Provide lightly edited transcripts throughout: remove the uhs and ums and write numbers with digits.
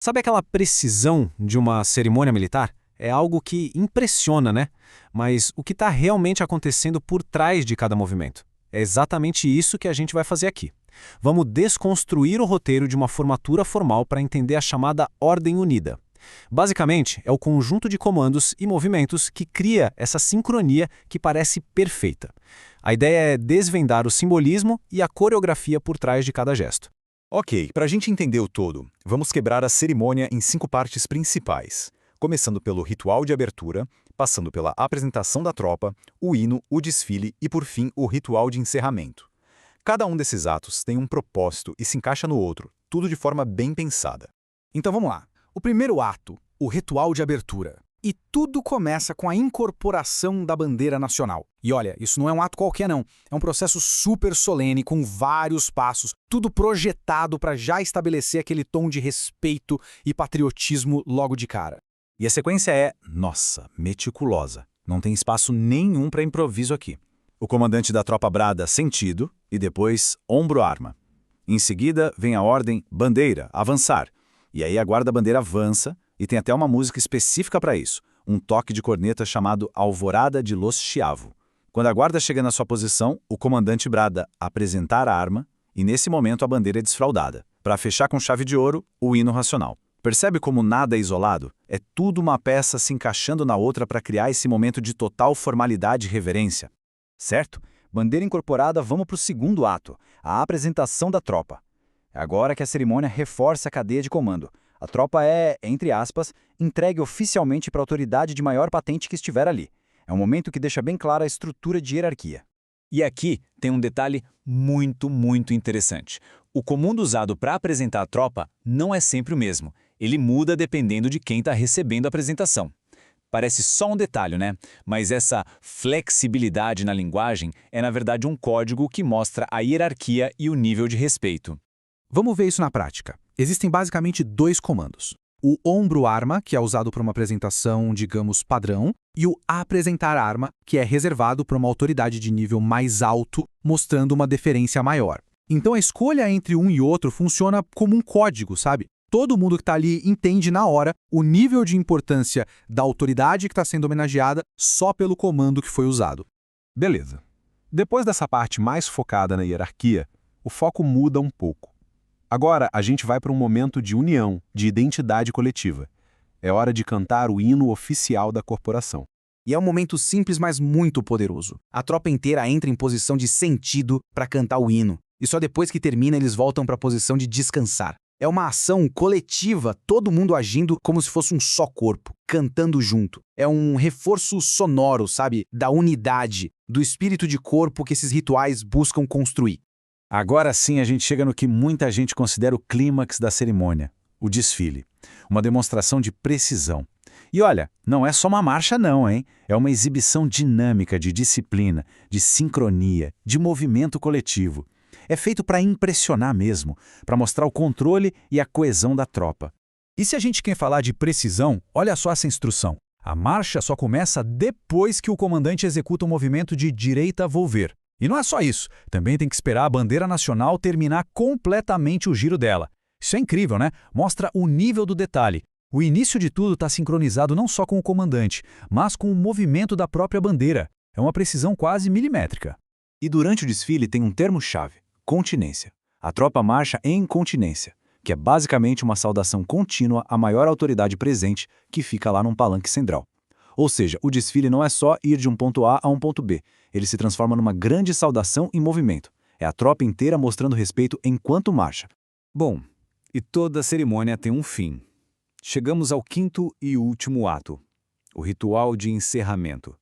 Sabe aquela precisão de uma cerimônia militar? É algo que impressiona, né? Mas o que está realmente acontecendo por trás de cada movimento? É exatamente isso que a gente vai fazer aqui. Vamos desconstruir o roteiro de uma formatura formal para entender a chamada Ordem Unida. Basicamente, é o conjunto de comandos e movimentos que cria essa sincronia que parece perfeita. A ideia é desvendar o simbolismo e a coreografia por trás de cada gesto. Ok, para a gente entender o todo, vamos quebrar a cerimônia em 5 partes principais, começando pelo ritual de abertura, passando pela apresentação da tropa, o hino, o desfile e, por fim, o ritual de encerramento. Cada um desses atos tem um propósito e se encaixa no outro, tudo de forma bem pensada. Então vamos lá. O primeiro ato, o ritual de abertura. E tudo começa com a incorporação da bandeira nacional. E olha, isso não é um ato qualquer não. É um processo super solene, com vários passos, tudo projetado para já estabelecer aquele tom de respeito e patriotismo logo de cara. E a sequência é, nossa, meticulosa. Não tem espaço nenhum para improviso aqui. O comandante da tropa brada sentido e depois ombro-arma. Em seguida vem a ordem bandeira, avançar. E aí a guarda-bandeira avança e tem até uma música específica para isso, um toque de corneta chamado Alvorada de Los Chiavo. Quando a guarda chega na sua posição, o comandante brada apresentar a arma e nesse momento a bandeira é desfraldada. Para fechar com chave de ouro, o hino racional. Percebe como nada é isolado? É tudo uma peça se encaixando na outra para criar esse momento de total formalidade e reverência. Certo? Bandeira incorporada, vamos para o segundo ato, a apresentação da tropa. É agora que a cerimônia reforça a cadeia de comando. A tropa é, entre aspas, entregue oficialmente para a autoridade de maior patente que estiver ali. É um momento que deixa bem clara a estrutura de hierarquia. E aqui tem um detalhe muito interessante. O comando usado para apresentar a tropa não é sempre o mesmo. Ele muda dependendo de quem está recebendo a apresentação. Parece só um detalhe, né? Mas essa flexibilidade na linguagem é, na verdade, um código que mostra a hierarquia e o nível de respeito. Vamos ver isso na prática. Existem basicamente 2 comandos. O ombro-arma, que é usado para uma apresentação, digamos, padrão, e o apresentar arma, que é reservado para uma autoridade de nível mais alto, mostrando uma deferência maior. Então a escolha entre um e outro funciona como um código, sabe? Todo mundo que está ali entende na hora o nível de importância da autoridade que está sendo homenageada só pelo comando que foi usado. Beleza. Depois dessa parte mais focada na hierarquia, o foco muda um pouco. Agora a gente vai para um momento de união, de identidade coletiva. É hora de cantar o hino oficial da corporação. E é um momento simples, mas muito poderoso. A tropa inteira entra em posição de sentido para cantar o hino. E só depois que termina eles voltam para a posição de descansar. É uma ação coletiva, todo mundo agindo como se fosse um só corpo, cantando junto. É um reforço sonoro, sabe? Da unidade, do espírito de corpo que esses rituais buscam construir. Agora sim a gente chega no que muita gente considera o clímax da cerimônia, o desfile. Uma demonstração de precisão. E olha, não é só uma marcha não, hein? É uma exibição dinâmica de disciplina, de sincronia, de movimento coletivo. É feito para impressionar mesmo, para mostrar o controle e a coesão da tropa. E se a gente quer falar de precisão, olha só essa instrução. A marcha só começa depois que o comandante executa o movimento de direita volver. E não é só isso, também tem que esperar a bandeira nacional terminar completamente o giro dela. Isso é incrível, né? Mostra o nível do detalhe. O início de tudo está sincronizado não só com o comandante, mas com o movimento da própria bandeira. É uma precisão quase milimétrica. E durante o desfile tem um termo-chave, continência. A tropa marcha em continência, que é basicamente uma saudação contínua à maior autoridade presente que fica lá num palanque central. Ou seja, o desfile não é só ir de um ponto A a um ponto B. Ele se transforma numa grande saudação em movimento. É a tropa inteira mostrando respeito enquanto marcha. Bom, e toda cerimônia tem um fim. Chegamos ao 5º e último ato, o ritual de encerramento.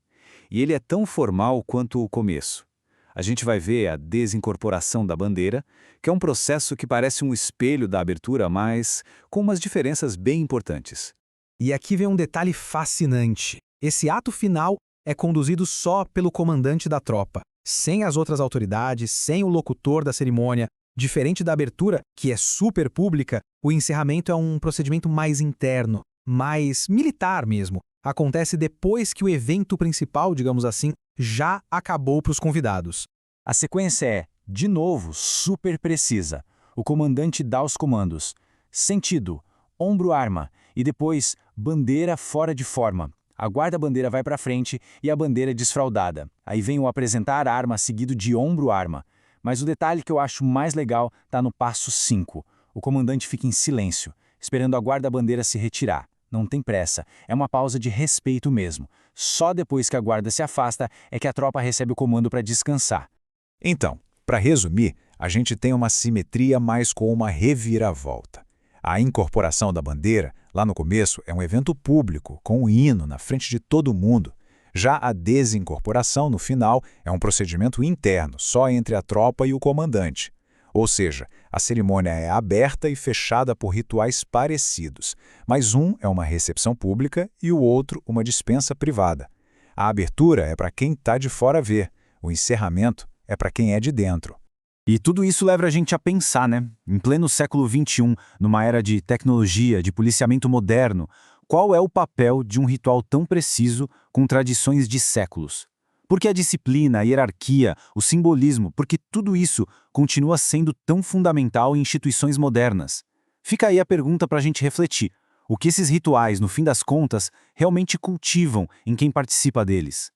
E ele é tão formal quanto o começo. A gente vai ver a desincorporação da bandeira, que é um processo que parece um espelho da abertura, mas com umas diferenças bem importantes. E aqui vem um detalhe fascinante. Esse ato final é conduzido só pelo comandante da tropa, sem as outras autoridades, sem o locutor da cerimônia. Diferente da abertura, que é super pública, o encerramento é um procedimento mais interno, mais militar mesmo. Acontece depois que o evento principal, digamos assim, já acabou para os convidados. A sequência é, de novo, super precisa. O comandante dá os comandos. Sentido, ombro arma e depois bandeira fora de forma. A guarda-bandeira vai para frente e a bandeira é desfraldada. Aí vem o apresentar arma seguido de ombro arma. Mas o detalhe que eu acho mais legal está no passo 5. O comandante fica em silêncio, esperando a guarda-bandeira se retirar. Não tem pressa, é uma pausa de respeito mesmo. Só depois que a guarda se afasta é que a tropa recebe o comando para descansar. Então, para resumir, a gente tem uma simetria mais com uma reviravolta. A incorporação da bandeira, lá no começo, é um evento público, com um hino na frente de todo mundo. Já a desincorporação, no final, é um procedimento interno, só entre a tropa e o comandante. Ou seja, a cerimônia é aberta e fechada por rituais parecidos, mas um é uma recepção pública e o outro uma dispensa privada. A abertura é para quem está de fora ver, o encerramento é para quem é de dentro. E tudo isso leva a gente a pensar, né? Em pleno século XXI, numa era de tecnologia, de policiamento moderno, qual é o papel de um ritual tão preciso com tradições de séculos? Por que a disciplina, a hierarquia, o simbolismo, porque tudo isso continua sendo tão fundamental em instituições modernas? Fica aí a pergunta para a gente refletir. O que esses rituais, no fim das contas, realmente cultivam em quem participa deles?